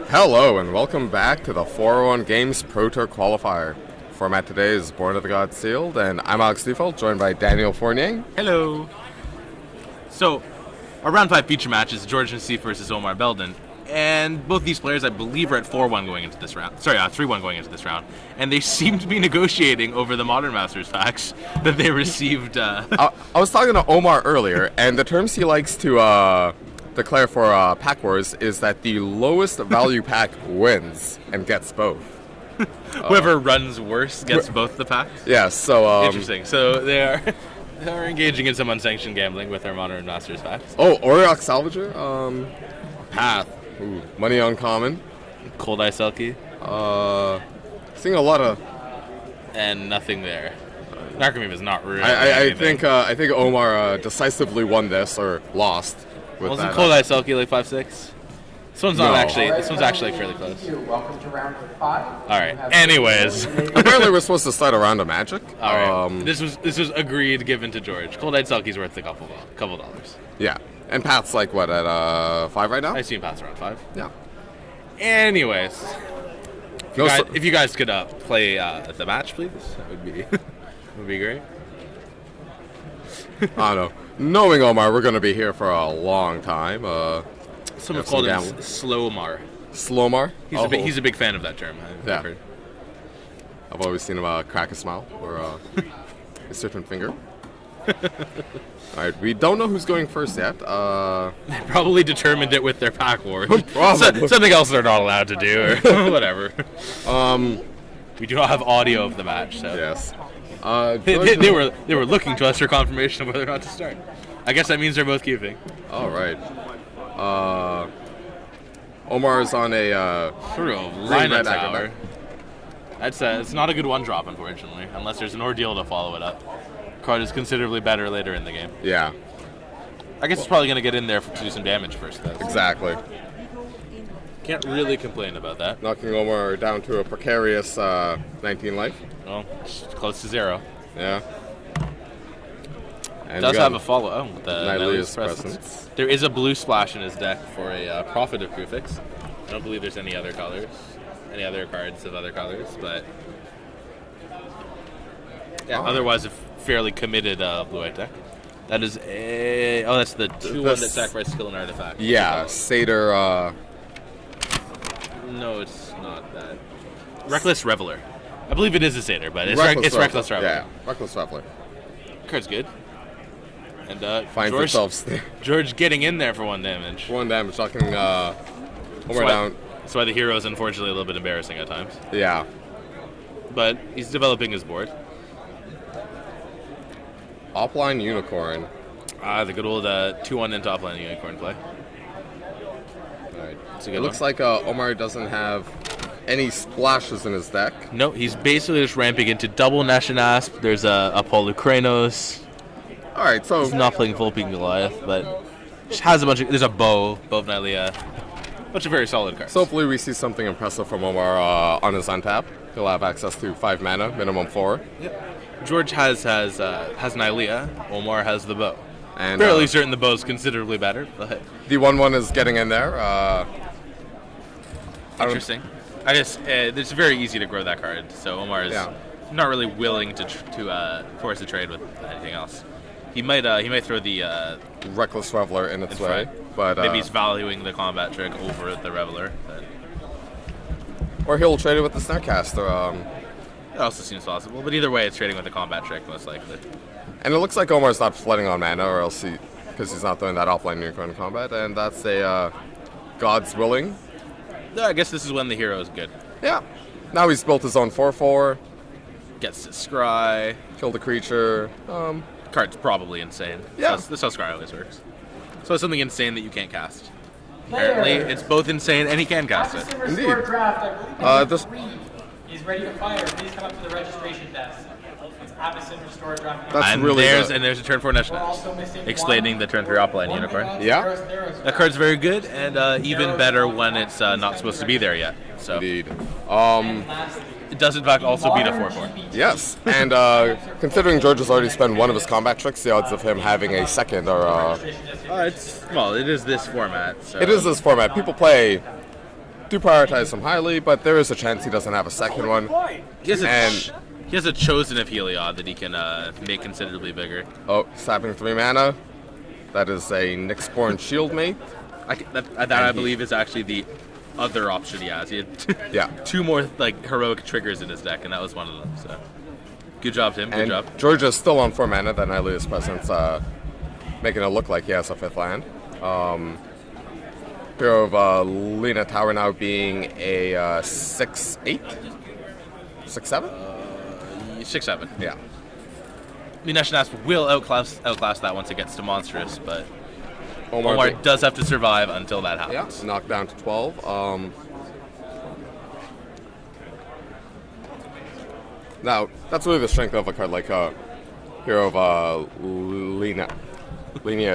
Hello and welcome back to the 401 Games Pro Tour Qualifier. Format today is Born of the Gods Sealed, and I'm Alex Neufeldt, joined by Daniel Fournier. Hello. So, our round 5 feature match is George Nassif versus Omar Beldon. And both these players, I believe, are at 4-1 going into this round. Sorry, 3-1 going into this round. And they seem to be negotiating over the Modern Masters packs that they received. I was talking to Omar earlier, and the terms he likes to declare for pack wars is that the lowest value pack wins and gets both. Whoever runs worse gets both the packs? Yeah, so... Interesting. So they are engaging in some unsanctioned gambling with their Modern Masters packs. Oh, Oriok Salvager? Path. Ooh, money uncommon. Cold Ice Selkie. Seeing a lot of... And nothing there. Narcomeem is not really I think Omar decisively won this, or lost. Wasn't Cold Ice Selkie like 5-6? This one's not actually. This one's actually fairly close. Welcome to round 5. All right. Anyways, apparently we're supposed to start a round of Magic. All right. This was agreed, given to George. Cold Ice Selkie's worth a couple dollars. Yeah, and Pat's like what at 5 right now? I assume Pat's around 5. Yeah. Anyways, if you guys could play the match, please, that would be great. I don't know. Knowing Omar, we're going to be here for a long time. Some have called him Slowmar. Slowmar? He's a big fan of that term. I've heard. I've always seen him crack a smile or a certain finger. Alright, we don't know who's going first yet. They probably determined it with their pack wars. Probably. Something else they're not allowed to do, or whatever. We do not have audio of the match, so. Yes. They were looking to us for confirmation of whether or not to start. I guess that means they're both keeping. All right. Omar is on a sort of lineup tower. It's not a good one drop, unfortunately, unless there's an ordeal to follow it up. Card is considerably better later in the game. Yeah. I guess it's probably going to get in there to do some damage first, though. Exactly. Can't really complain about that. Knocking Omar down to a precarious 19 life. Well, close to 0. Yeah. And does have a follow with the Nylea's Presence. There is a blue splash in his deck for a Prophet of Kufix. I don't believe there's any other colors, any other cards of other colors, but yeah. Otherwise, a fairly committed blue-white deck. That is a that's the 2/1 that sacrifices skill and artifact. Yeah, Satyr. No, it's not that. Reckless Reveler. I believe it is a Satyr, but it's Reckless Reveler. Yeah, Reckless Reveler. Card's good. And George getting in there for 1 damage. 1 damage, knocking Omar down. That's why the hero is unfortunately a little bit embarrassing at times. Yeah. But he's developing his board. Offline Unicorn. The good old 2/1 into offline Unicorn play. Alright. It looks like Omar doesn't have any splashes in his deck. No, he's basically just ramping into double Nashanasp. There's a Polukranos. Alright, so he's not playing full Peak Goliath, but just has a bunch of. There's a Bow of Nylea. A bunch of very solid cards. So hopefully we see something impressive from Omar on his untap. He'll have access to 5 mana, minimum 4. Yep. George has Nylea. Omar has the Bow. And fairly certain the Bow's considerably better, but the 1/1 is getting in there. Interesting. It's very easy to grow that card, so Omar is not really willing to force a trade with anything else. He might throw the Reckless Reveler in its way, but maybe he's valuing the combat trick over the Reveler. Or he'll trade it with the Snarkcaster. It also seems possible, but either way, it's trading with the combat trick most likely. And it looks like Omar's not flooding on mana, or else because he's not throwing that offline Unicorn in combat, and that's a God's Willing. Yeah, I guess this is when the hero is good. Yeah. Now he's built his own 4/4. Gets to scry. Killed a creature. Card's probably insane. Yeah. That's how scry always works. So it's something insane that you can't cast. Apparently, it's both insane and he can cast it. Indeed. He's ready to fire. Please come up to the registration desk. Avison Restore Draft. That's really there's a turn 4 Nashanasp. Explaining the turn 3 offline Unicorn. Yeah. That card's very good, and even better when it's not supposed to be there yet. So. Indeed. It does in fact also beat a 4/4. Yes, and considering George has already spent one of his combat tricks, the odds of him having a second are... it is this format. So. It is this format. People play do prioritize him highly, but there is a chance he doesn't have a second one. He has a, And- he has a chosen of Heliod that he can make considerably bigger. Oh, sapping 3 mana. That is a Nyxborn Shieldmate. That I believe is actually the other option he has. He had Yeah. 2 more like heroic triggers in his deck, and that was one of them. So, good job, Tim. Good And job. Georgia's still on 4 mana, that Nylea's Presence, making it look like he has a 5th land. Hero of Lena Tower now being a 6/8? 6/7? 6/7. Yeah. I mean, Nash will outclass that once it gets to monstrous, but Omar Omar does have to survive until that happens. Yeah, knocked down to 12. Now, that's really the strength of a card like Hero of Lena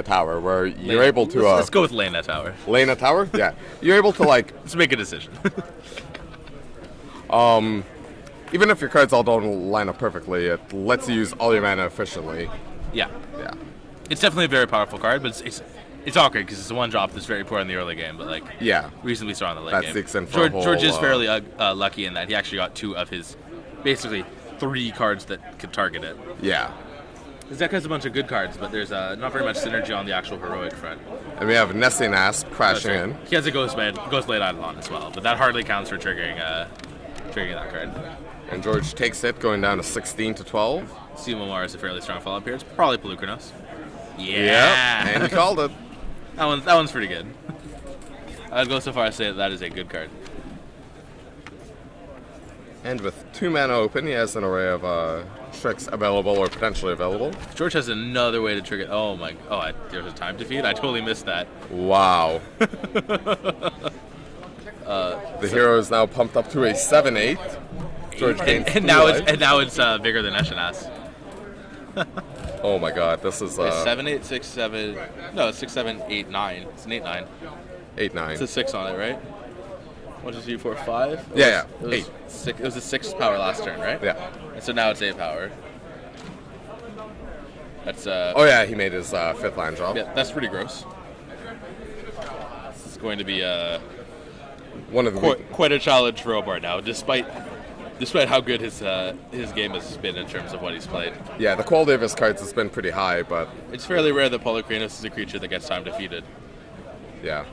Tower, where you're able to... let's go with Lena Tower. Lena Tower? Yeah. You're able to, like... Let's make a decision. Even if your cards all don't line up perfectly, it lets you use all your mana efficiently. Yeah. Yeah. It's definitely a very powerful card, but it's awkward because it's a one drop that's very poor in the early game, but like Yeah. reasonably strong in the late That game. sticks in for a George is whole, fairly lucky in that he actually got 2 of his, basically 3 cards that could target it. Yeah. His deck has a bunch of good cards, but there's not very much synergy on the actual heroic front. And we have Nessie Nasp crashing in. He has a Ghost Blade Eidolon as well, but that hardly counts for triggering that card. And George takes it, going down to 16 to 12. Omar is a fairly strong follow-up here. It's probably Pelucranos. Yep. And he called it. That one's pretty good. I'd go so far as to say that is a good card. And with 2 mana open, he has an array of tricks available or potentially available. George has another way to trigger. There's a time defeat. I totally missed that. Wow. The hero is now pumped up to a 7/8. George gains And 3 now life. it's bigger than Eshenas. Oh my god, this is 7, 8, 6, 7. No, it's 6, 7, 8, 9. It's an 8, 9. 8/9. It's a 6 on it, right? 1, 2, 3, 4, 5. Yeah, It was 8. 6. It was a 6 power last turn, right? Yeah. And so now it's 8 power. That's Oh yeah, he made his 5th land drop. yeah, that's pretty gross. It's going to be One of the quite a challenge for Omar now, despite how good his game has been in terms of what he's played. Yeah, the quality of his cards has been pretty high, but It's fairly rare that Pelucranos is a creature that gets time defeated. yeah.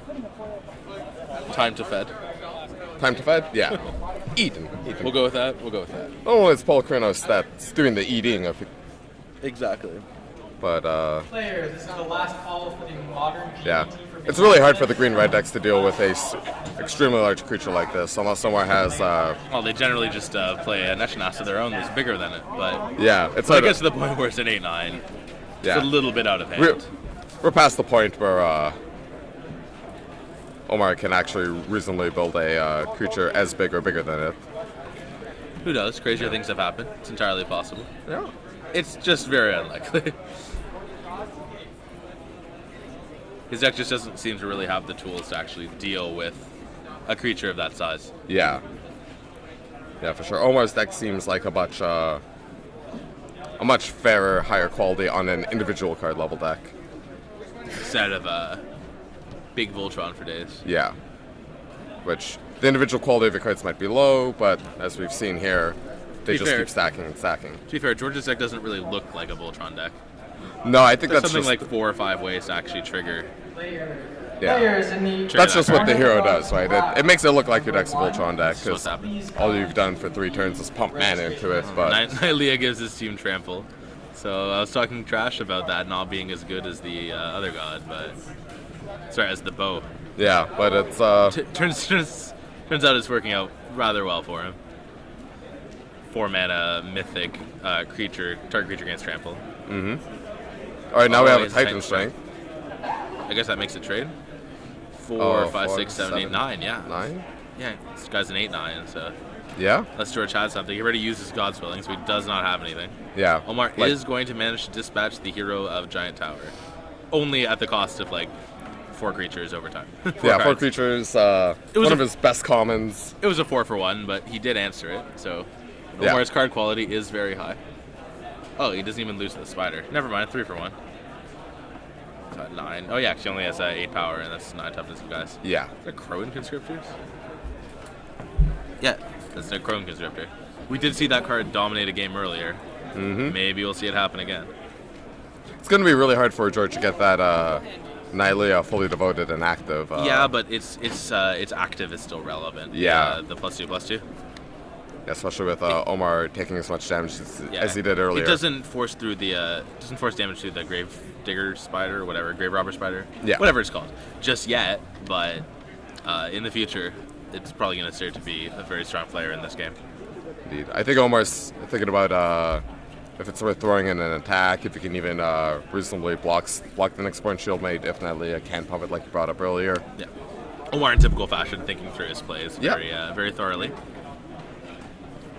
Time to fed. Time to fed? Yeah. Eaten. We'll go with that. Oh, it's Paul Kronos that's doing the eating of it. Exactly. But Players, this is the last call for the modern GT yeah. for It's really hard for the green-red decks to deal with a extremely large creature like this, unless someone has Well, they generally just play an Eshenas of their own that's bigger than it, but yeah, it's when hard it gets to the point where it's an 8/9, yeah. it's a little bit out of hand. We're past the point where Omar can actually reasonably build a creature as big or bigger than it. Who knows? Crazier things have happened. It's entirely possible. Yeah. It's just very unlikely. His deck just doesn't seem to really have the tools to actually deal with a creature of that size. Yeah. Yeah, for sure. Omar's deck seems like a much fairer, higher quality on an individual card level deck. Instead of big Voltron for days. Yeah. Which the individual quality of your cards might be low, but as we've seen here, they Be just fair. keep stacking and stacking. To be fair, George's deck doesn't really look like a Voltron deck. No, I think There's that's something just like 4 or 5 ways to actually trigger. yeah. Players in the That's just what the card. hero does, right? It makes it look like your deck's a Voltron deck That's what's because happening. all you've done for 3 turns is pump mana into it. But Nylea gives his team trample. So I was talking trash about that not being as good as the other god, but as the bow. yeah, but it's Turns out it's working out rather well for him. 4 mana mythic creature, target creature gains trample. all right. Now we have a it's Titan strength. I guess that makes it trade. 4, Oh, 5, 4, 6, 7, 8, 9. Yeah. 9. Yeah. This guy's an 8/9. So Yeah, unless George had something, he already used his God's Willing, so he does not have anything. yeah. Omar Like- is going to manage to dispatch the hero of Giant Tower, only at the cost of like 4 creatures over time. Yeah, 4 cards. creatures. was One a- of his best commons. It was a 4 for 1, but he did answer it. So Yeah. Omar's card quality is very high. Oh, he doesn't even lose to the spider. Never mind, 3 for 1. 9. Oh yeah, she only has 8 power, and that's 9 toughness, you guys. Yeah. Is that Crowan Conscriptors? Yeah, that's the Chrome Conscriptor. We did see that card dominate a game earlier. Maybe we'll see it happen again. It's going to be really hard for George to get that Nylea fully devoted and active. Yeah, but its active is still relevant. Yeah. The +2/+2. Especially with Omar taking as much damage as he did earlier. It doesn't force through the doesn't force damage through the Grave Digger Spider or whatever, Grave Robber Spider. Yeah. Whatever it's called. Just yet, but in the future, it's probably going to serve to be a very strong player in this game. Indeed. I think Omar's thinking about if it's worth throwing in an attack, if he can even reasonably block the next point shield mate, if Nylea can pump it like you brought up earlier. Yeah. Omar, in typical fashion, thinking through his plays very thoroughly.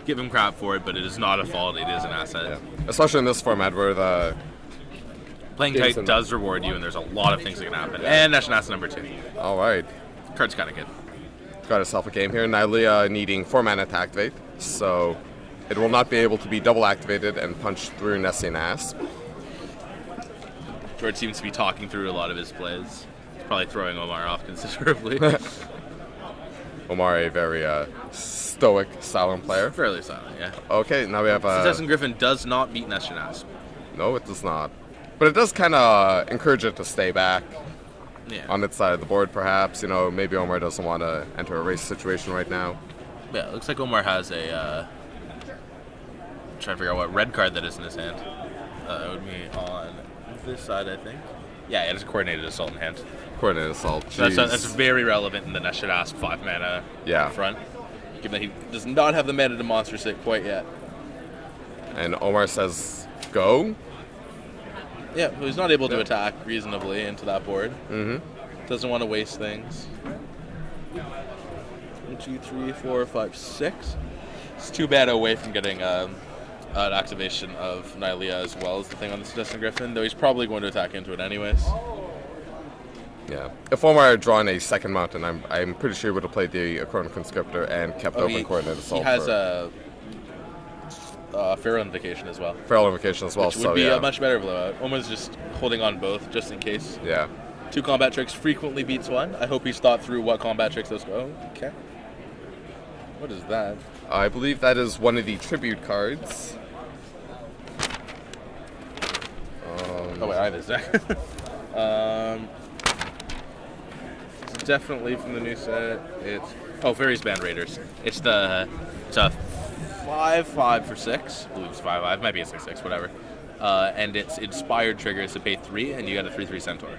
Give him crap for it, but it is not a fault. It is an asset. Yeah. Especially in this format where the playing tight does reward you, and there's a lot of things that can happen. And Neshinasa number 2. All right. Card's kind of good. Got herself a game here. Nylea needing 4 mana to activate, so it will not be able to be double activated and punch through Nessie and Asp. George seems to be talking through a lot of his plays. He's probably throwing Omar off considerably. Omar, a very stoic, silent player. Fairly silent, yeah. Okay, now we have Citizen Griffin does not beat Neshinasa. No, it does not. But it does kind of encourage it to stay back on its side of the board, perhaps. You know, maybe Omar doesn't want to enter a race situation right now. Yeah, it looks like Omar has a... trying to figure out what red card that is in his hand. It would be on this side, I think. Yeah, it has a Coordinated Assault in hand. Coordinated Assault, that's very relevant in the Neshinasa 5 mana front. Given that he does not have the mana to monster sit quite yet. And Omar says, go. Yeah, but he's not able to attack reasonably into that board. Doesn't want to waste things. 1, 2, 3, 4, 5, 6. It's too bad away from getting an activation of Nylea as well as the thing on the Citizen Griffin, though he's probably going to attack into it anyways. Yeah. If Omar had drawn a second mountain, I'm pretty sure he would have played the Chrono Conscriptor and kept open Coordinated Assault. He has a Feral Invocation as well. Feral Invocation as well, which would be a much better blowout. Omar's just holding on both, just in case. Yeah. 2 combat tricks frequently beats 1. I hope he's thought through what combat tricks those go. Oh, okay. What is that? I believe that is one of the tribute cards. Oh wait, I have this deck. It's definitely from the new set. It's Fairies Band Raiders. It's a 5/5 for 6. I believe it's 5/5. Might be a 6/6, whatever. And it's inspired triggers to pay 3, and you got a 3/3 Centaur.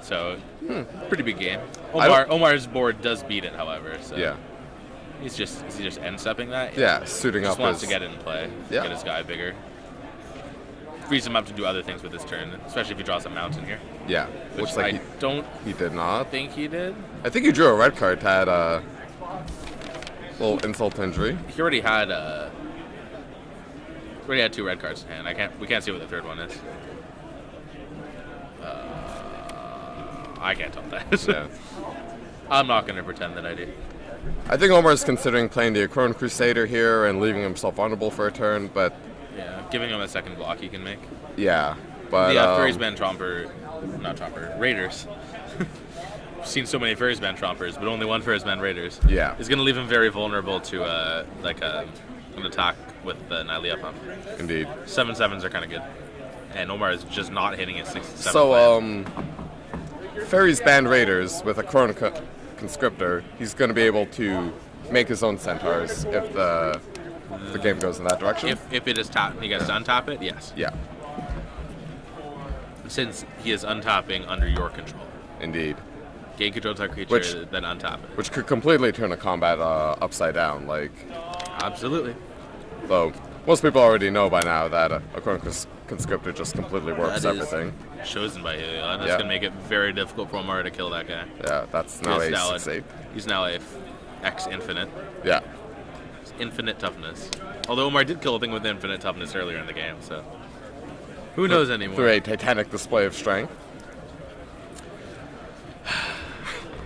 So pretty big game. Omar's board does beat it, however. So yeah. Is he just end stepping that? Yeah, suiting just up. Wants to get it in play. Get his guy bigger. Frees him up to do other things with his turn, especially if he draws a mountain here. Yeah, which like he did not. Think he did. I think he drew a red card to add a little insult to injury. He already had 2 red cards in hand. We can't see what the third one is. I can't tell that. Yeah. I'm not going to pretend that I do. I think Omar's considering playing the Akron Crusader here and leaving himself vulnerable for a turn, but... Yeah, giving him a second block he can make. Yeah, but... The Fairies Band Raiders. I've seen so many Fairies Band Trompers, but only one Fairies Band Raiders. Yeah. Is going to leave him very vulnerable to an attack with the Nylea pump. Indeed. 7/7s are kind of good. And Omar is just not hitting his 6/7. So, Fairies Band Raiders with a Chrono Conscriptor, he's going to be able to make his own Centaurs if the game goes in that direction. If it is tapped and he gets to untap it, yes. Yeah. Since he is untapping under your control. Indeed. Gain control that creature, then untap it. Which could completely turn a combat upside down, like... Absolutely. Though, most people already know by now that a Chrono Conscriptor just completely warps everything. Chosen by Helion. That's going to make it very difficult for Omar to kill that guy. Yeah, that's now a 6/8. He's now a X infinite. Yeah. It's infinite toughness. Although Omar did kill a thing with infinite toughness earlier in the game, so... Who knows anymore? Through a titanic display of strength.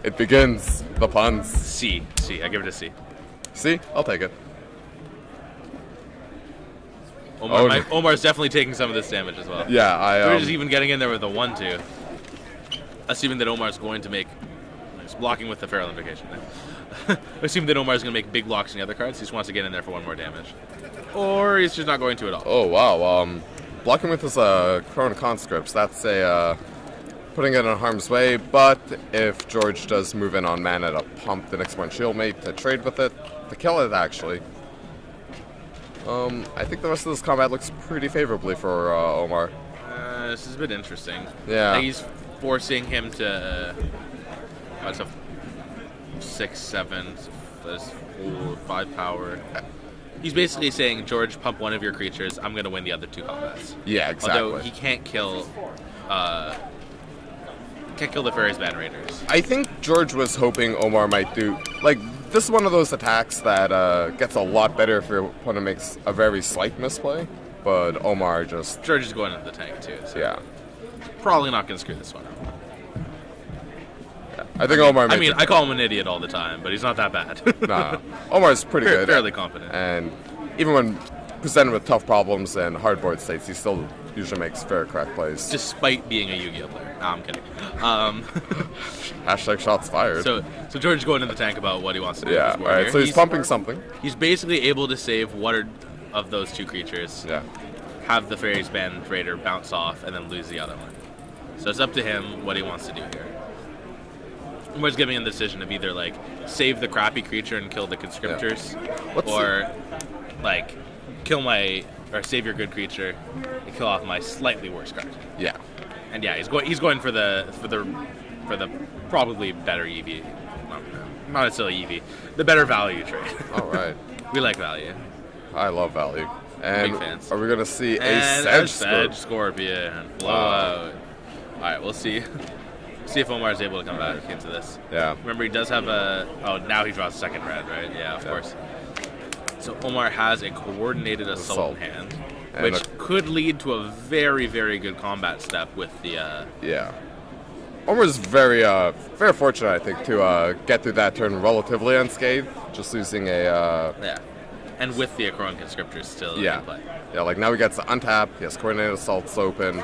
It begins. The puns. C. I give it a C. C? I'll take it. Omar's definitely taking some of this damage as well. Yeah, We're just even getting in there with a 1/2. Assuming that Omar's going to make He's blocking with the Feral Invocation. I assume that Omar's going to make big blocks in the other cards. He just wants to get in there for 1 more damage. Or he's just not going to at all. Oh, wow. Blocking with his Chrono Conscripts, that's a putting it in harm's way, but if George does move in on mana to pump the next one Shieldmate to trade with it, to kill it actually, I think the rest of this combat looks pretty favorably for Omar. This is a bit interesting. Yeah. Like he's forcing him to... That's a 6, 7, that's 4, 5 power. He's basically saying, George, pump one of your creatures, I'm going to win the other 2 combats. Yeah, exactly. Although he can't kill the Fairies Band Raiders. I think George was hoping Omar might do... Like, this is one of those attacks that gets a lot better if your opponent makes a very slight misplay, but Omar just... George is going into the tank, too. So Yeah. probably not going to screw this one up. I think Omar I makes mean, it- I call him an idiot all the time, but he's not that bad. Nah, Omar's pretty good. Fairly competent. And even when presented with tough problems and hard board states, he still usually makes very correct plays. Despite being a Yu-Gi-Oh player. No, I'm kidding. Hashtag shots fired. So George is going in the tank about what he wants to do. yeah, with his board alright, here. so he's pumping something. He's basically able to save one of those 2 creatures, Yeah. have the Fairies Band Raider bounce off, and then lose the other one. So it's up to him what he wants to do here. Omar's giving him the decision of either, like, save the crappy creature and kill the conscriptors, What's or, like, save your good creature and kill off my slightly worse card. Yeah. And yeah, he's going for the probably better EV. Not necessarily EV. The better value trade. Alright. We like value. I love value. And Big fans. are we going to see And a a Sedge Scorpion. Blowout. Alright, we'll see. See if Omar is able to come back into this. Yeah. Remember, he does have a... Oh, now he draws a second red, right? Yeah, of course. So Omar has a coordinated assault in hand, And which could lead to a very, very good combat step with the... Yeah. Omar's very fortunate, I think, to get through that turn relatively unscathed, just losing a... Yeah. And with the Akron Conscriptors still in play. Yeah, like now he gets to untap, he has coordinated assaults open.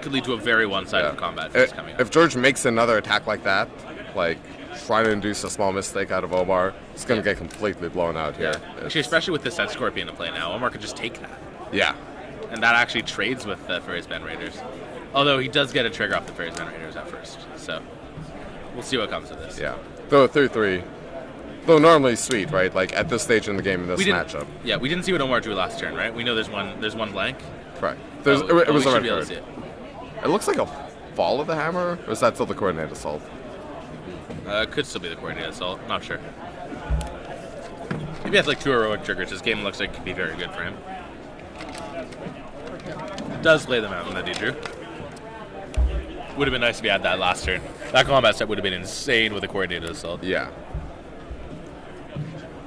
Could lead to a very one-sided combat phase coming up. If George makes another attack like that, like trying to induce a small mistake out of Omar, it's going to get completely blown out here. Actually, especially with the Sedge Scorpion in play now, Omar could just take that. Yeah. And that actually trades with the Fairies Band Raiders. Although he does get a trigger off the Fairies Band Raiders at first. So we'll see what comes of this. Yeah. Though 3-3, though normally sweet, right? Like at this stage in the game in this matchup. Yeah, we didn't see what Omar drew last turn, right? We know there's one blank. Correct. It was a red card. It looks like a Fall of the Hammer, or is that still the coordinated assault? Could still be the coordinated assault. Not sure. Maybe he has like 2 heroic triggers. This game looks like it could be very good for him. Does lay them out in that he drew. Would have been nice if he had that last turn. That combat set would have been insane with a coordinated assault. Yeah.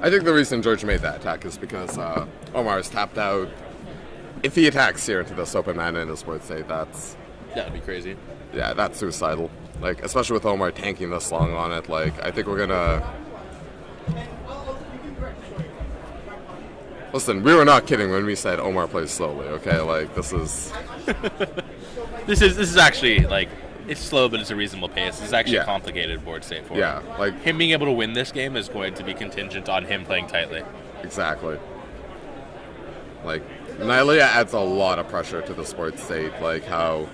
I think the reason George made that attack is because Omar is tapped out. If he attacks here into this open mana in his board state, that's... That would be crazy. Yeah, that's suicidal. Like, especially with Omar tanking this long on it, like, I think we're gonna... Listen, we were not kidding when we said Omar plays slowly, okay? Like, this is... This is actually, like, it's slow, but it's a reasonable pace. It's actually Yeah. a complicated board state for Yeah, him. like... Him being able to win this game is going to be contingent on him playing tightly. Exactly. Like, Nylea adds a lot of pressure to the board state, like how...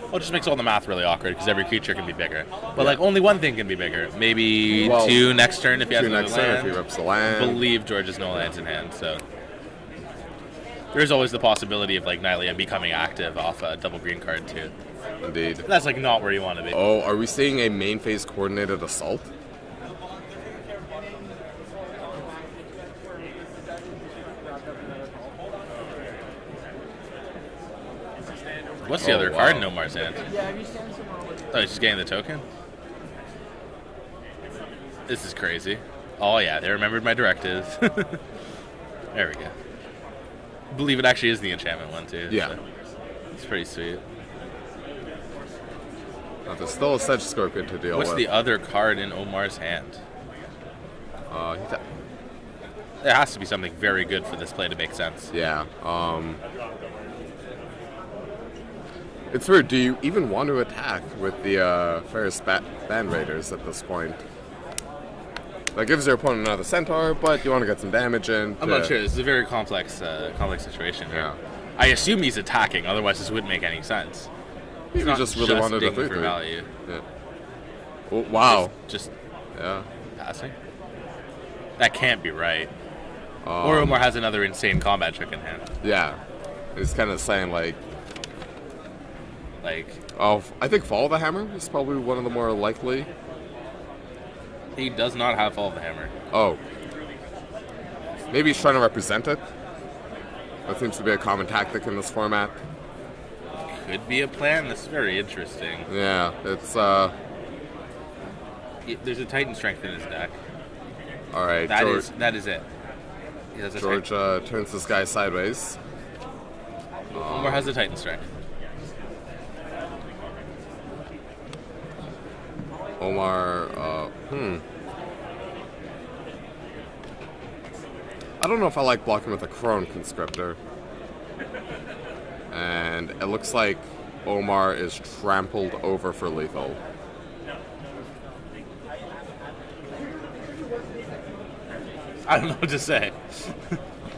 Well, it just makes all the math really awkward because every creature can be bigger. But like only one thing can be bigger. Maybe 2 next turn if he has 2 another next turn land. if he rips the land. I believe George has no lands in hand, so there's always the possibility of like Nylea becoming active off a double green card too. Indeed. That's like not where you want to be. Oh, are we seeing a main phase coordinated assault? What's the other wow. card in Omar's hand? Oh, he's just getting the token? This is crazy. Oh yeah, they remembered my directives. There we go. I believe it actually is the enchantment one too. Yeah. So it's pretty sweet. There's still a Sedge Scorpion to deal What's with. the other card in Omar's hand? He There has to be something very good for this play to make sense. yeah. It's weird. Do you even want to attack with the Ferris Band Raiders at this point? That gives your opponent another centaur, but you want to get some damage in. I'm not sure. This is a very complex situation here. Yeah. I assume he's attacking, otherwise this wouldn't make any sense. He's not just really wanted to digging for 3/3. value. Yeah. Oh, wow. Just Yeah. passing? That can't be right. Or Omar has another insane combat trick in hand. Yeah. He's kind of saying like, Like, oh, I think Fall of the Hammer is probably one of the more likely. he does not have Fall of the Hammer. Oh. Maybe he's trying to represent it. That seems to be a common tactic in this format. Could be a plan. That's very interesting. Yeah, it's There's a Titan Strength in his deck. all right. That George, is it. He has a George turns this guy sideways. Omar has a Titan Strength. Omar, I don't know if I like blocking with a Crone Conscriptor. And it looks like Omar is trampled over for lethal. I don't know what to say.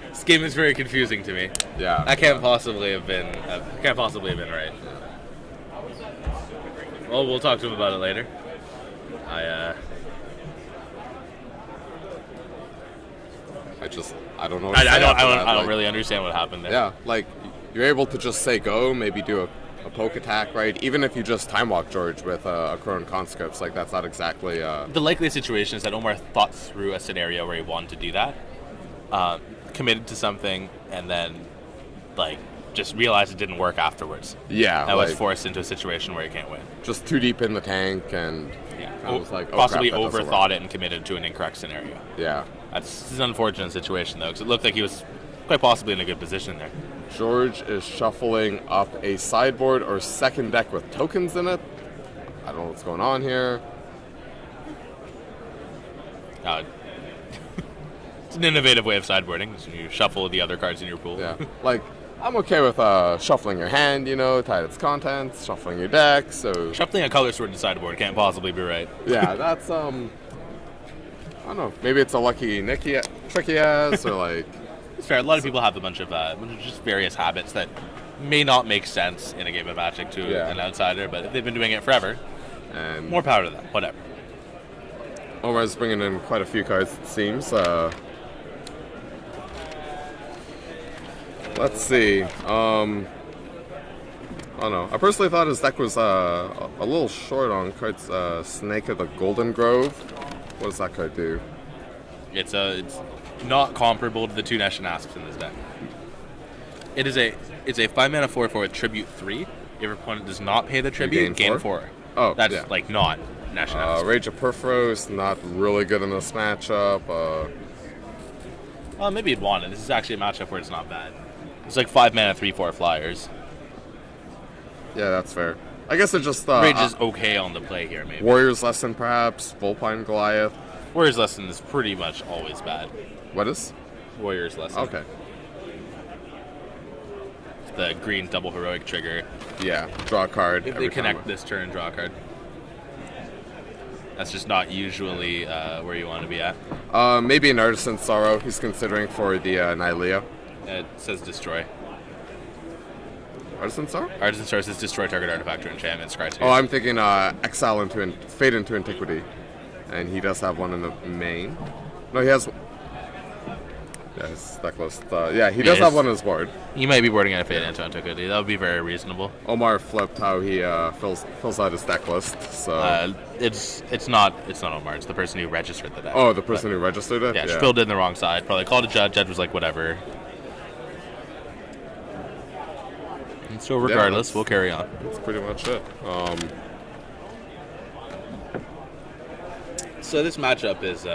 This game is very confusing to me. Yeah. That can't possibly have been right. Well, we'll talk to him about it later. I don't know what to say I after that. don't Like, really understand what happened there. Yeah, like, you're able to just say go, maybe do a poke attack, right? Even if you just time walk George with a Crone Conscripts, like, that's not exactly, The likely situation is that Omar thought through a scenario where he wanted to do that, committed to something, and then, like, just realized it didn't work afterwards. yeah, I like, was forced into a situation where he can't win. just too deep in the tank, and I was like, oh, possibly crap, that doesn't overthought work. it and committed to an incorrect scenario. Yeah. That's an unfortunate situation, though, because it looked like he was quite possibly in a good position there. George is shuffling up a sideboard or second deck with tokens in it. I don't know what's going on here. It's an innovative way of sideboarding. So you shuffle the other cards in your pool. Yeah, like, I'm okay with shuffling your hand, you know, tie its contents, shuffling your deck, so... Shuffling a color sword to sideboard can't possibly be right. Yeah, that's, I don't know, maybe it's a lucky trick he has, or like... It's fair. A lot of people have a bunch of just various habits that may not make sense in a game of Magic to an outsider, but if they've been doing it forever, And more power to them. Whatever. Omar's bringing in quite a few cards, it seems. Let's see. I don't know. I personally thought his deck was a little short on cards. Snake of the Golden Grove. What does that card do? It's not comparable to the two Nation Asps in this deck. It's a 5-mana 4/4 with Tribute 3. If your opponent does not pay the tribute, gain 4. Oh, that's yeah. like not Nation Asp. Rage of Perforos, not really good in this matchup. Well, maybe you'd want it. This is actually a matchup where it's not bad. It's like 5-mana 3/4 flyers. Yeah, that's fair. I guess it just... Rage is okay on the play here, maybe. Warrior's Lesson, perhaps. Volpine Goliath. Warrior's Lesson is pretty much always bad. What is? Warrior's Lesson. Okay. The green double heroic trigger. Yeah, draw a card. If every they connect time. this turn, draw a card. That's just not usually where you want to be at. Maybe an Artisan Sorrow he's considering for the Nylea. It says destroy. Artisan Sorrow? Artisan Sorrow says destroy target artifact or enchantment. Scry 2. Oh, I'm thinking Exile into Fade into Antiquity. And he does have one in the main. No, he has... Yeah, his deck list. Yeah, he does have one on his board. You might be boarding at Fade into Antiquity. That would be very reasonable. Omar flipped how he fills out his deck list. So it's not Omar. It's the person who registered the deck. oh, the person who registered it. Yeah, she filled it in the wrong side. Probably called a judge. Judge was like, whatever. And so regardless, we'll carry on. That's pretty much it. So this matchup is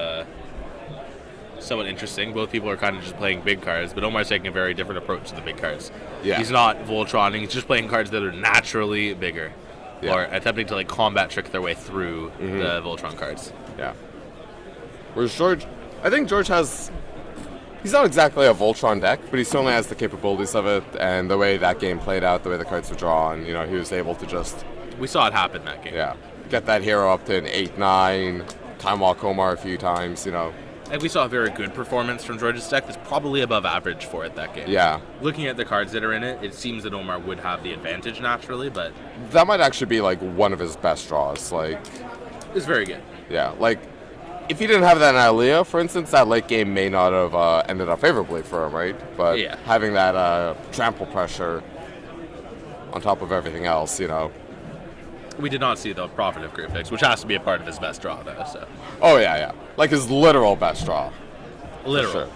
somewhat interesting. Both people are kind of just playing big cards, but Omar's taking a very different approach to the big cards. Yeah. He's not Voltroning. He's just playing cards that are naturally bigger, Yeah. or attempting to like combat trick their way through the Voltron cards. Yeah. Whereas George, I think George has he's not exactly a Voltron deck, but he certainly has the capabilities of it, and the way that game played out, the way the cards were drawn, he was able to just, We saw it happen that game. get that hero up to an 8-9, time walk Omar a few times, And we saw a very good performance from George's deck that's probably above average for it that game. Yeah. Looking at the cards that are in it, it seems that Omar would have the advantage naturally, but That might actually be, one of his best draws, it's very good. yeah, if he didn't have that in Aliyah, for instance, that late game may not have ended up favorably for him, right? But Yeah. having that trample pressure on top of everything else, We did not see the profit of Great Fix, which has to be a part of his best draw, though. So Oh, yeah. His literal best draw. literal, Sure.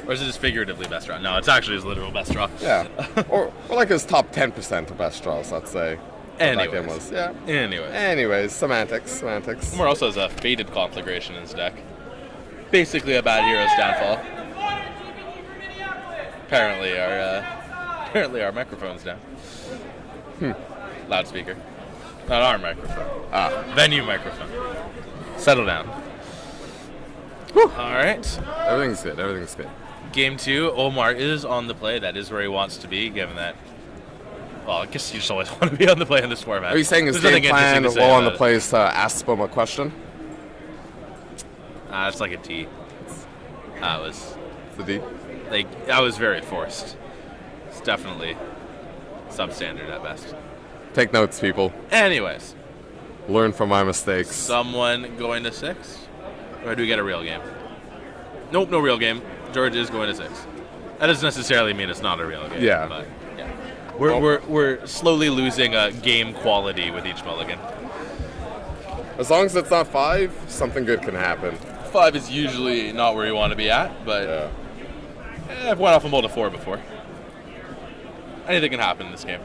or is it his figuratively best draw? No, it's actually his literal best draw. Yeah. or his top 10% of best draws, let's say. That game Anyways. was. Yeah. Anyways, Semantics. Omar also has a Fated conflagration in his deck. Basically a bad hero's downfall. Apparently our microphone's down. Loudspeaker. Not our microphone. Venue microphone. Settle down. Alright. Everything's good. Game 2, Omar is on the play. That is where he wants to be, given that. Well, I guess you just always want to be on the play in this format. Are you saying his There's game nothing plan interesting to say while on the about play is to ask him a question? it. It's like a T. That was The D? that was very forced. It's definitely substandard at best. Take notes, people. Anyways, Learn from my mistakes. someone going to 6? Or do we get a real game? Nope, no real game. George is going to 6. That doesn't necessarily mean it's not a real game. Yeah. But, yeah. We're slowly losing game quality with each mulligan. As long as it's not 5, something good can happen. 5 is usually not where you want to be at, but Yeah. I've went off a mold of 4 before. Anything can happen in this game.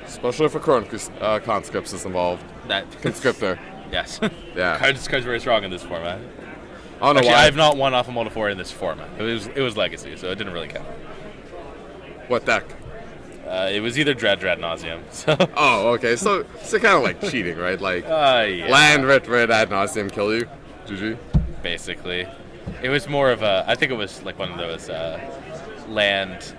Especially if a conscripts is involved. That Conscriptor. Yes. Yeah. Cards very strong in this format. I don't know Actually, why. I have not won off a mold of 4 in this format. It was Legacy, so it didn't really count. What deck? It was either Dread Nauseam. So Oh, okay. So kind of like cheating, right? yeah, Land, red, ad nauseam, kill you. GG. basically. It was more of a. I think it was like one of those land.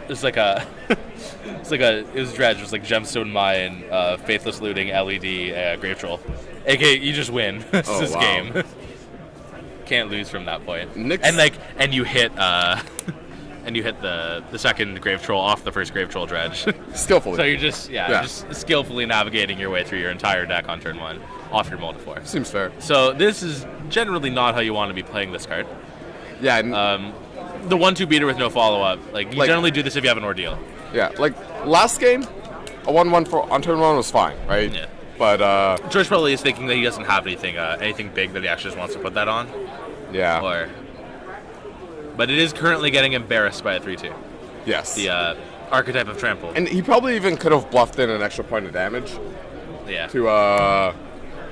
It's like a. It was Dredge. It was like Gemstone Mine, Faithless Looting, LED, Grave Troll. AKA, you just win. It's Oh, this wow. game. Can't lose from that point. Nick's- And you hit. And you hit the second Grave Troll off the first Grave Troll Dredge. Skillfully. So you're just Yeah. just skillfully navigating your way through your entire deck on turn 1 off your mold of 4. Seems fair. So this is generally not how you want to be playing this card. Yeah. The 1-2 beater with no follow-up. You generally do this if you have an ordeal. Yeah. Last game, a 1-1 on turn 1 was fine, right? Yeah. But George probably is thinking that he doesn't have anything big that he actually just wants to put that on. yeah. But it is currently getting embarrassed by a 3-2. Yes. The archetype of trample. And he probably even could have bluffed in an extra point of damage Yeah. to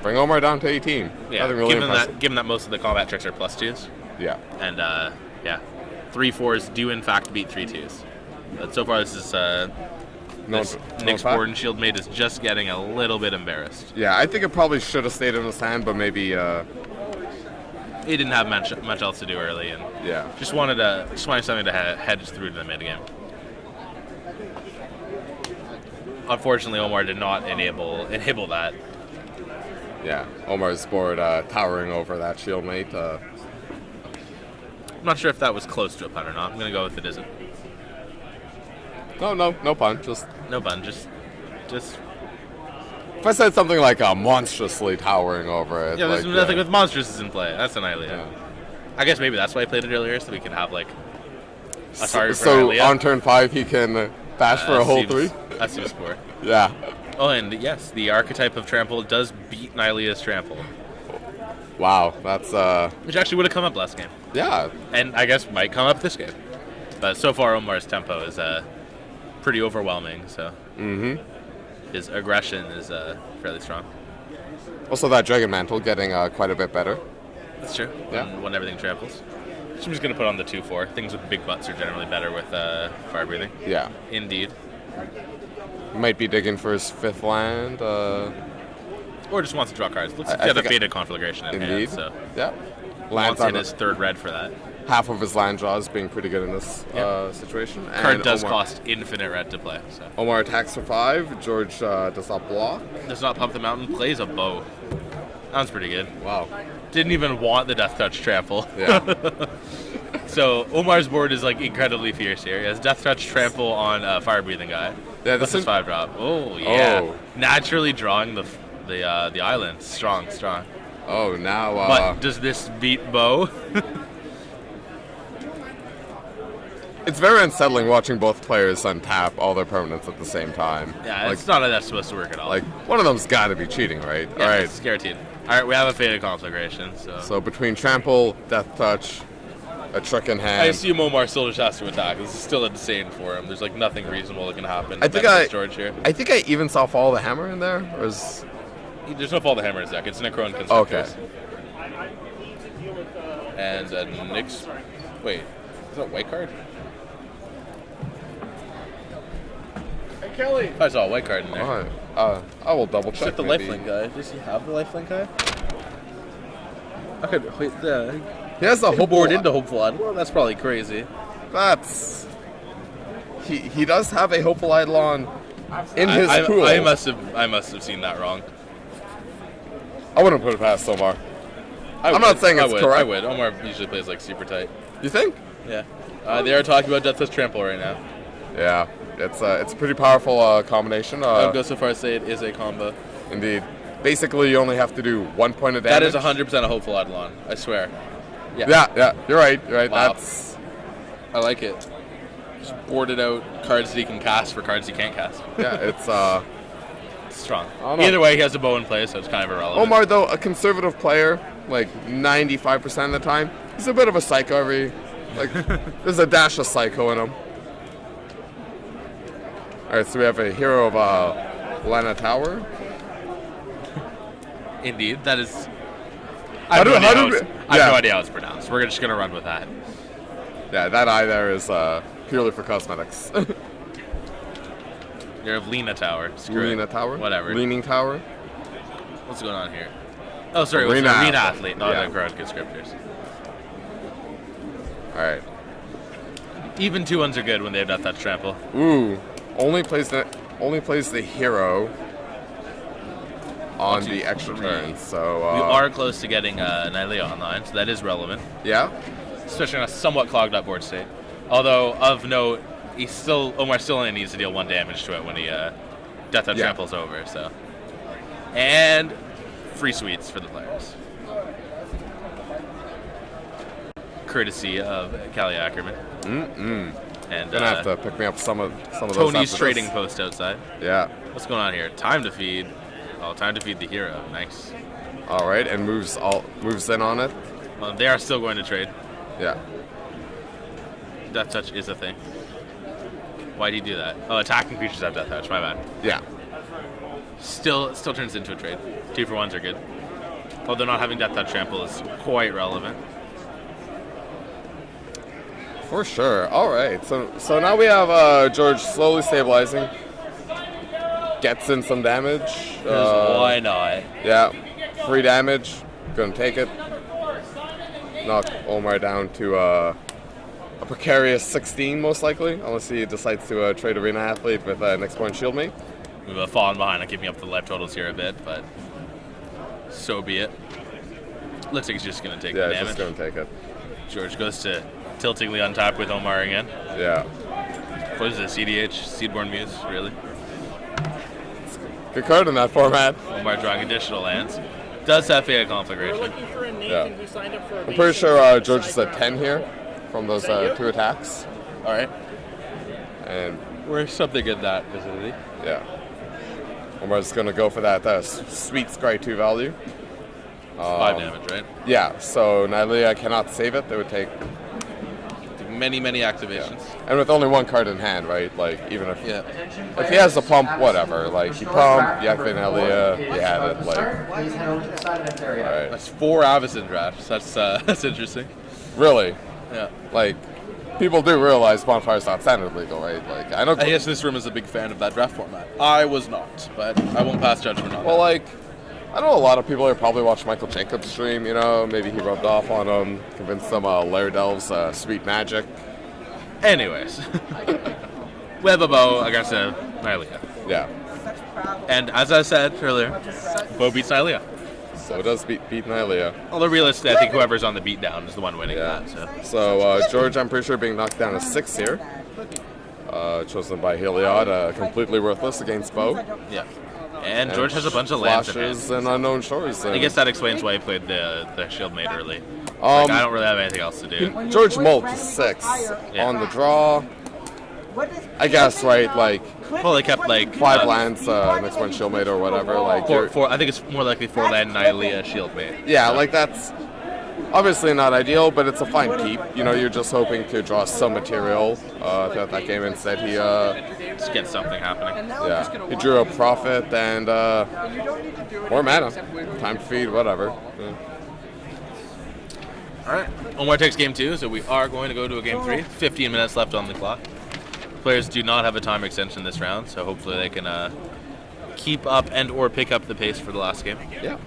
bring Omar down to 18. Yeah. Nothing really impressive. Given that most of the combat tricks are +2s. Yeah. And 3-4s do in fact beat 3-2s. But so far this is Nick's board and shield mate is just getting a little bit embarrassed. Yeah, I think it probably should have stayed in his hand, but maybe He didn't have much else to do early, and yeah. just wanted something to head through to the mid game. Unfortunately, Omar did not enable that. Yeah. Omar's board towering over that shield mate. I'm not sure if that was close to a pun or not. I'm gonna go with it isn't. No pun. Just No pun, just if I said something like monstrously towering over it. yeah. There's like, nothing with monsters is in play. That's an Ilea. Yeah. I guess maybe that's why I played it earlier, so we could have a target for So Ilea. on turn 5 he can bash for a whole 3. That seems poor. Yeah. Oh, and yes, the archetype of trample does beat Nylea's trample, Wow. That's which actually would have come up last game, yeah. and I guess might come up this game. But so far, Omar's tempo is pretty overwhelming. So his aggression is fairly strong. Also that Dragon Mantle getting quite a bit better. That's true. Yeah. When everything tramples. So I'm just gonna put on the 2/4. Things with big butts are generally better with fire breathing. Yeah. Indeed. Might be digging for his 5th land. Or just wants to draw cards. Let's I get a think faded conflagration in Indeed. hand. So Yeah. lands wants on in his third red for that. half of his land draws being pretty good in this situation. Card And does Omar, cost infinite red to play. So. Omar attacks for 5. George does not block. Does not pump the mountain, plays a bow. Sounds pretty good. Wow. Didn't even want the Death Touch trample. Yeah. So Omar's board is like incredibly fierce here. He has Death Touch trample on Fire Breathing guy. Yeah, This this is is 5-drop. Oh yeah. Oh. Naturally drawing the island. Strong. Oh, now. But does this beat bow? It's very unsettling watching both players untap all their permanents at the same time. Yeah, like, it's not how that's supposed to work at all. like one of them's got to be cheating, right? Yeah, All right. it's guaranteed. All right, we have a Fated Conflagration. So between trample, death touch, a trick in hand. I assume Omar still just has to attack. This is still insane for him. There's like nothing reasonable that can happen. I think against George here. I think I even saw Fall the Hammer in there. Or is There's no Fall the Hammer in his deck. It's Necron Constructors. okay. And Nyx. Wait, is that a white card? Hey, Kelly. I saw a white card in there. All right. I will double check. Check the maybe. lifelink guy. Does he have the lifelink guy? Okay, wait, He has the whole whole board into Hopeful Idol. Well, that's probably crazy. That's. He does have a hopeful Eidolon in his pool. I must have seen that wrong. I wouldn't put it past Omar. I'm not saying it's correct. I would. Omar usually plays like super tight. You think? Yeah. They are talking about Death Touch Trample right now. Yeah. It's a pretty powerful combination. I would go so far as to say it is a combo. Indeed. Basically, you only have to do 1 point of That damage. is 100% a Hopeful Eidolon. I swear. Yeah. You're right. Wow. That's. I like it. Just boarded out cards that he can cast for cards he can't cast. Yeah. It's Strong. don't know. Either way, he has a bow in play, so it's kind of irrelevant. Omar, though, a conservative player, like 95% of the time, he's a bit of a psycho. Like, there's a dash of psycho in him. All right, so we have a hero of Lana Tower. Indeed, that is. How I have do- no idea how how do it's- we- I have yeah. no idea how it's pronounced. We're just gonna run with that. Yeah, that eye there is purely for cosmetics. You're of Lena Tower. Screw Lena it. Tower? Whatever. Leaning Tower? What's going on here? Oh, sorry. It was an Arena arena athlete. athlete, not Yeah. a crowd conscriptors. All right. Even 2-1s are good when they have Death Touch Trample. Ooh, only plays the hero on 1, 2, the extra 3. turn. So We are close to getting Nylea online, so that is relevant, yeah. especially on a somewhat clogged up board state. Although, of note, Omar still only needs to deal 1 damage to it when he Death Touch Yeah. Trample's over. So, and free sweets for the players, courtesy of Callie Ackerman. And Gonna have to pick me up some of those. Tony's after trading this. post outside. Yeah. What's going on here? Time to feed. Oh, time to feed the hero. Nice. All right, and moves in on it. Well, they are still going to trade. Yeah. Death Touch is a thing. Why'd he do that? Oh, attacking creatures have Death Touch. My bad. Yeah. Still turns into a trade. 2-for-1s are good. Although not having Death Touch Trample is quite relevant. For sure. All right. So now we have George slowly stabilizing. Gets in some damage. Why not? Yeah. Free damage. Gonna take it. Knock Omar down to a precarious 16, most likely, unless he decides to trade Arena Athlete with Next Point Shield Mate. We've fallen behind on keeping up the life totals here a bit, but so be it. Looks like he's just going to take Yeah, the it's damage. just gonna take it. George goes to tiltingly untap with Omar again. Yeah. What is this, CDH? Seedborn Muse? Really? Good card in that format. Omar drawing additional lands. Does have Fated Conflagration. Looking for a Nathan Yeah. who signed up for a I'm pretty sure George is at 10 here from those 2 attacks. All right. And We're something in that vicinity. yeah. Omar's gonna go for that sweet Scry 2 value. 5 damage, right? Yeah, so Nylea cannot save it. They would take, Many activations. and with only 1 card in hand, right? Like even if Yeah. if he has the pump, whatever. Like you pump, you activate Nylea, you add it. Like Please head over to the side event area. all right, That's 4 Avacyn drafts. That's interesting. really, Yeah. like people do realize Bonfire's not standard legal, right? Like I know. I guess this room is a big fan of that draft format. I was not, but I won't pass judgment on Well, that. like I know a lot of people here probably watch Michael Jacobs stream, you know, maybe he rubbed off on him, convinced them Lairdell's sweet magic. Anyways, we have a Bo against a Nylea. Yeah. And as I said earlier, Bo beats Nylea. So it does beat Nylea. Although realistically, I think whoever's on the beatdown is the one winning Yeah. that. So George, I'm pretty sure, being knocked down to 6 here. Chosen by Heliod, completely worthless against Bo. Yeah. And George has a bunch of lands in hand. Flashes and unknown shores. I guess that explains why he played the shield mate early. I don't really have anything else to do. George Molt to 6 on the draw. I guess, right? Like Well, they kept like 5 lands, next one shield mate or whatever. Like four. I think it's more likely 4 land Nylea shield mate. yeah, like that's obviously not ideal, but it's a fine keep. You know, you're just hoping to draw some material throughout that game. Instead, he Just get something happening. yeah, he drew a profit and more mana, time to feed, whatever. Yeah. All right. Omar takes game 2, so we are going to go to a game 3. 15 minutes left on the clock. Players do not have a time extension this round, so hopefully they can keep up and or pick up the pace for the last game. Yeah.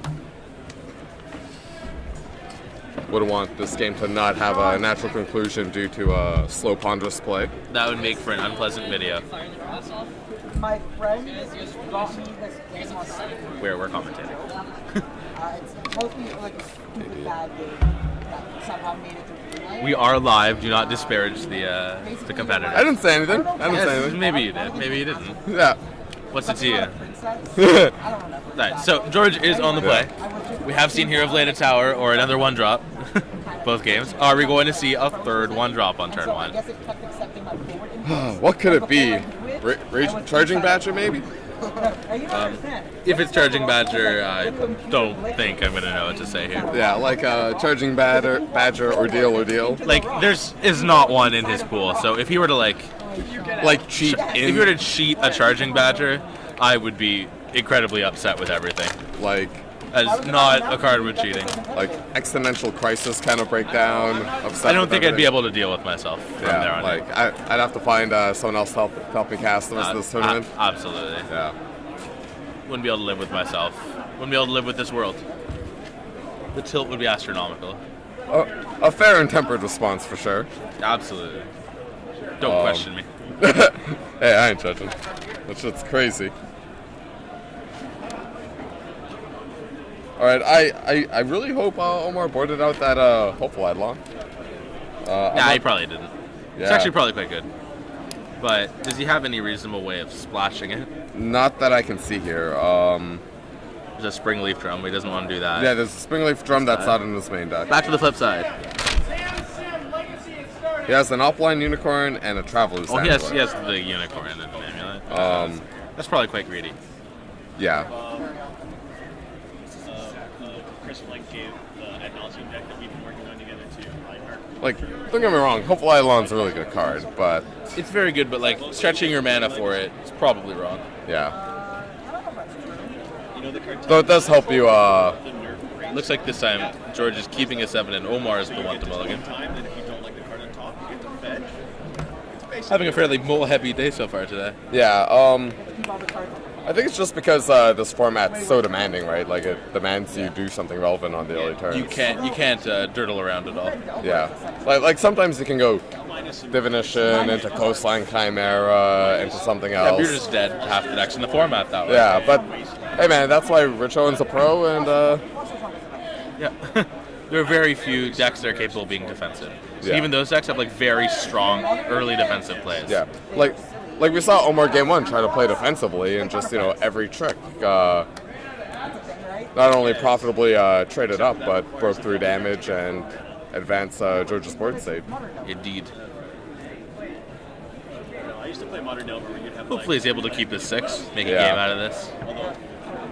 Would want this game to not have a natural conclusion due to slow, ponderous play. That would make for an unpleasant video My friend got me this game on where we're commentating. it's mostly like a stupid bad game that somehow made it through the night. We are live. Do not disparage the competitor. I didn't say anything. I didn't say Yes, anything. maybe you did. Maybe you didn't. Yeah. What's it to you? I don't know. Right, so George is on the play. We have seen Hero of Leda Tower or another 1-drop, both games. Are we going to see a third 1-drop on turn I 1? guess it kept accepting my forward input. What could it be? Charging Badger, maybe? Now, you don't understand. If it's Charging Badger, I don't think I'm going to know what to say here. Yeah, like Charging Badger or deal. Like, is not one in his pool, so if he were to like Cheat if you were to cheat a Charging Badger, I would be incredibly upset with everything. like As not a card with cheating. existential crisis kind of breakdown. Upset I don't with think I'd be everything. able to deal with myself from there Yeah, on. like I'd have to find someone else to help me cast the rest of this tournament. Absolutely. Yeah. Wouldn't be able to live with myself. Wouldn't be able to live with this world. The tilt would be astronomical. A fair and tempered response for sure. Absolutely. Don't question me. Hey, I ain't judging. That shit's crazy. Alright, I really hope Omar boarded out that hopeful Eidolon. Nah, he probably didn't. It's Yeah. actually probably quite good. But does he have any reasonable way of splashing it? Not that I can see here. There's a spring leaf drum, but he doesn't want to do that. Yeah, there's a Springleaf Drum that's not in his main deck. Back to the flip side. He has an offline Unicorn and a Traveler's Oh, Angler. he has the unicorn and an amulet. That's probably quite greedy. Yeah. Chris Flink gave the ad nauseam deck that we've been working on together to Reinhardt. Like, don't get me wrong, Hopeful Eidolon's a really good card, but It's very good, but like stretching your mana for it is probably wrong. yeah. You know the card Though it does help you, the nerf rate Looks like this time George is keeping a 7 and Omar is the one to mulligan. time that if you don't like the card on top, you get to fetch. It's basically Having a fairly heavy day so far today. Yeah, I think it's just because this format's so demanding, right? Like, it demands you do something relevant on the early turns. You can't dirtle around at all. Yeah. Like sometimes you can go Divination into Coastline Chimera, into something Yeah, else. you're just dead half the decks in the format that way. Yeah, but hey man, that's why Rich Owen's a pro, and Yeah. There are very few decks that are capable of being defensive. So Yeah. even those decks have like very strong early defensive plays. yeah, like we saw Omar game 1 try to play defensively and just every trick. Not only profitably traded up, but broke through damage and advanced Georgia's board state. Indeed. I used to play Modern Delver where you'd have Hopefully he's able to keep this 6, make a Yeah. game out of this.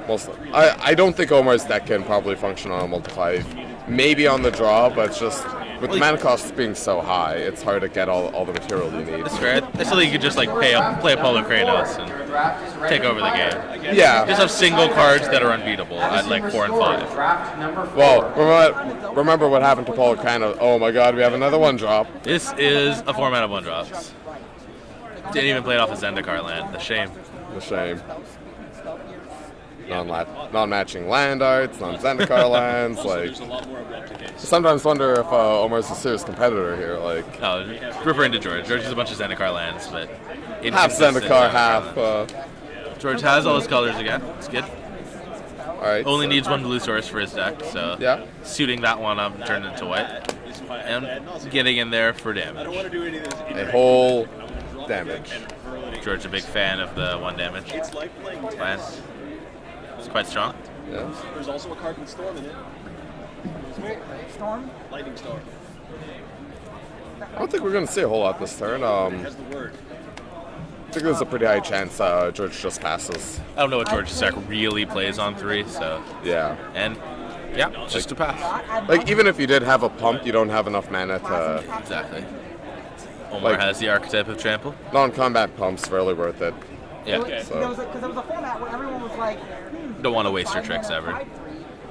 Mostly. I don't think Omar's deck can probably function on a multi-5. Maybe on the draw, but it's just with the mana costs being so high, it's hard to get all the material you need. That's fair. I still think you could just like play a Polo Kratos and take over the game. Yeah. Just have single cards that are unbeatable at like 4 and 5. Well, remember what happened to Paul Crano. Oh my god, we have another 1-drop. This is a format of 1-drops. Didn't even play it off a Zendikar land. The shame. The shame. non-matching land arts, non-Zendikar lands. Also, Like, there's a lot more abrupt decay. sometimes wonder if Omar's a serious competitor here. Like, Oh, referring to George. George has a bunch of Zendikar lands, but half inconsistent Zendikar, Zendikar half. lands. George has all his colors again. It's good. All right. Only so- needs one blue source for his deck, so Yeah. suiting that one up and turning it into white. It's fine. And getting in there for I don't damage. want to do any of this. A whole damage. George a big fan of the 1 damage. It's like playing tennis. Lands. It's quite strong. Yeah. There's also a card with Storm in it. Storm? Lightning Storm. I don't think we're going to see a whole lot this turn. It has the word. I think there's a pretty high chance George just passes. I don't know what George's deck really plays on 3, so. Yeah. And, yeah, just to pass. Like, even if you did have a pump, you don't have enough mana to... Exactly. Omar Like- has the archetype of trample. Non-combat pumps, really worth it. Yeah. Because there was a format where everyone was like, Don't want to waste your tricks ever.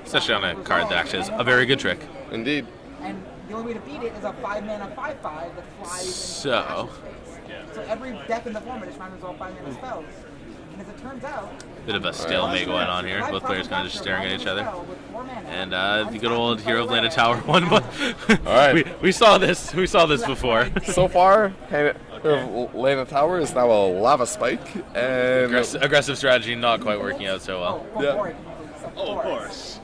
Especially on a card that actually is a very good trick. Indeed. and the only way to beat it is a 5-mana 5/5 that flies into So- action space. So every deck in the format is trying to resolve 5-mana spells. And as it turns out, Bit of a stalemate going on here. Both players kind of just staring at each other. And the good old Hero of Land of Tower one. All right. we saw this. We saw this before. So far, Lena Tower is now a lava spike, and Aggressive strategy not quite working out so well. Yeah. Oh, of course.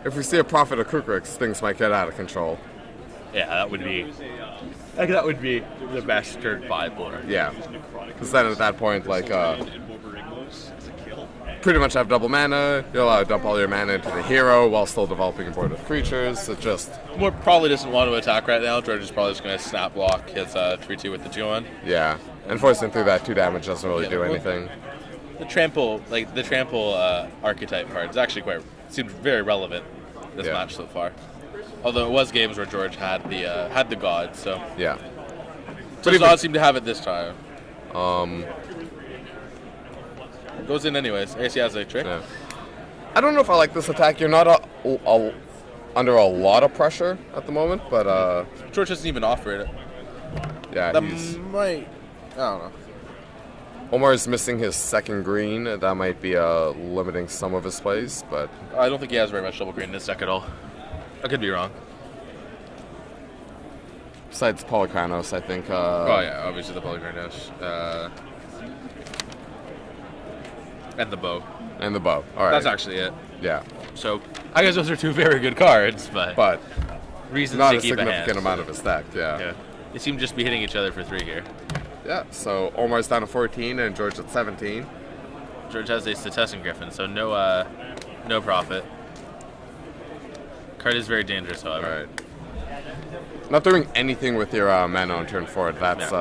if we see a Prophet of Kukrix, things might get out of control. Yeah, that would be. That would be the best turn 5 board. Yeah. Because then at that point, like, And Borborygmos as a kill. pretty much have double mana, you'll dump all your mana into the hero while still developing a board of creatures. It just, Moore probably doesn't want to attack right now. George is probably just going to snap block his 3/2 with the 2-1. yeah. And forcing through that 2 damage doesn't really do anything. The trample archetype card is actually seems very relevant this Yeah. match so far. Although it was games where George had the god, so Yeah. does not seem to have it this time. Um, It goes in anyways. AC has a trick. yeah. I don't know if I like this attack. You're not under a lot of pressure at the moment, but George doesn't even offer it. yeah, That he's... might. I don't know. Omar's missing his second green. That might be limiting some of his plays, but I don't think he has very much double green in this deck at all. I could be wrong. besides Polychronos, I think. Oh yeah, obviously the Polychronos. And the bow. And the bow. All right. That's actually it. Yeah, So I guess those are 2 very good cards, but reasons not to a keep significant hand. amount of his deck. Yeah. Yeah. They seem to just be hitting each other for 3 here. Yeah. So Omar's down to 14 and George at 17. George has a Setessan Griffin, so no profit. Card is very dangerous, All however. right. Not doing anything with your mana on turn 4. That's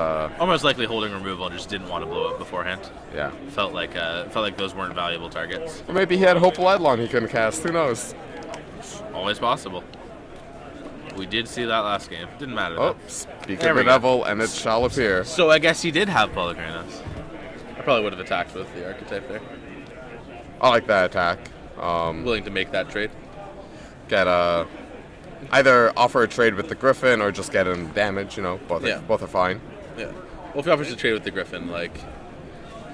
Almost likely holding removal, just didn't want to blow it beforehand. yeah. Felt like those weren't valuable targets. Or maybe he had Hopeful Eidolon he couldn't cast. Who knows? Always possible. We did see that last game. Didn't matter Oh, though. speak There of we the go. devil, and it shall appear. So I guess he did have Polychronos. I probably would have attacked with the archetype there. I like that attack. Willing to make that trade. Get either offer a trade with the Griffin or just get him damage. You know, both Yeah. both are fine. Yeah. Well, if he offers to trade with the Griffin, like,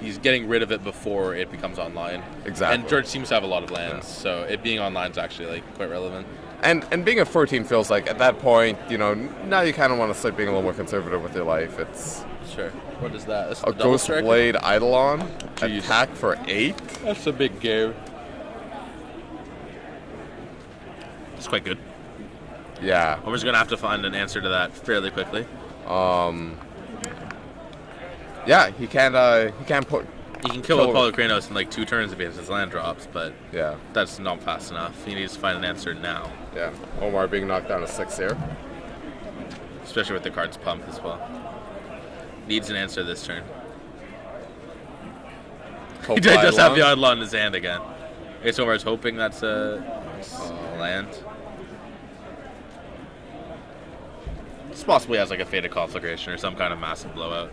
he's getting rid of it before it becomes online. Exactly. And George seems to have a lot of lands, so it being online is actually, like, quite relevant. And being at 14 feels like at that point, you know, now you kind of want to start being a little more conservative with your life. It's Sure. What is that? That's a the double Ghost striker? Blade Eidolon Jeez. attack for 8. That's a big game. It's quite good. Yeah. We're just going to have to find an answer to that fairly quickly. Yeah, he can't put. He can kill with Polychronos in, like, 2 turns if he has his land drops, but Yeah. that's not fast enough. He needs to find an answer now, Yeah. Omar being knocked down to 6 here. especially with the cards pump as well. Needs an answer this turn. He Hopeful does have the Eidolon. Eidolon in his hand again. Okay, so Omar's hoping that's a land. This possibly has like a Fated Conflagration or some kind of massive blowout.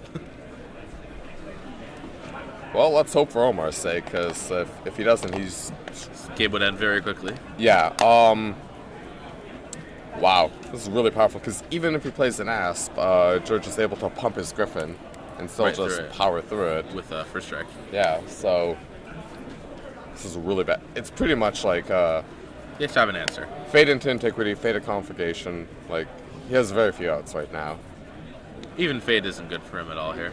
Well, let's hope for Omar's sake, because if he doesn't, he's Game would end very quickly. yeah. Wow, this is really powerful because even if he plays an Asp, George is able to pump his Griffin and still Right just through it. power through it. With first strike. Yeah, so This is really bad. It's pretty much like You have to have an answer. Fade into Antiquity, Fade to Conflagration. Like, he has very few outs right now. Even Fade isn't good for him at all here.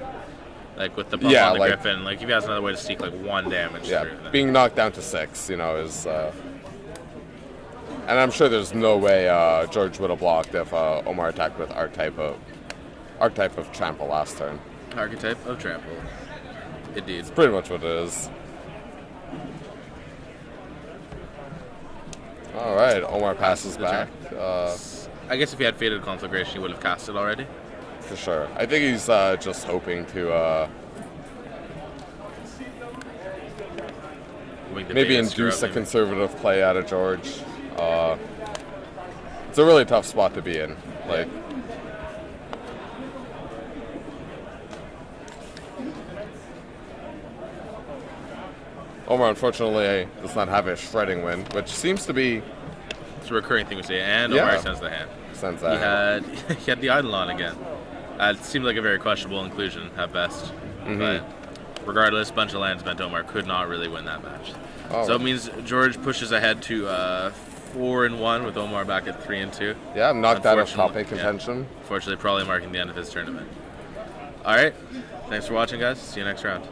Like with the bump Yeah, on the like- Griffin, like if he has another way to sneak like 1 damage Yeah, through, then being knocked down to 6, you know, is. And I'm sure there's no way George would have blocked if Omar attacked with Archetype of Trample last turn. archetype of trample. Indeed. Pretty much what it is. All right, Omar passes the back I guess if he had Faded Conflagration, he would have cast it already. for sure. I think he's just hoping to Make the maybe beta screw induce up, a conservative play out of George. It's a really tough spot to be in. Like, Omar unfortunately does not have a shredding win, which seems to be It's a recurring thing we say, and Yeah. Omar sends the hand. since He had he had the Eidolon again. It seemed like a very questionable inclusion at best, Mm-hmm. but regardless, bunch of lands meant Omar could not really win that match. Oh. So it means George pushes ahead to 4-1 with Omar back at 3-2. Yeah, I'm knocked out of top Unfortunately- 8 contention. Yeah. Unfortunately, probably marking the end of his tournament. All right, thanks for watching, guys. See you next round.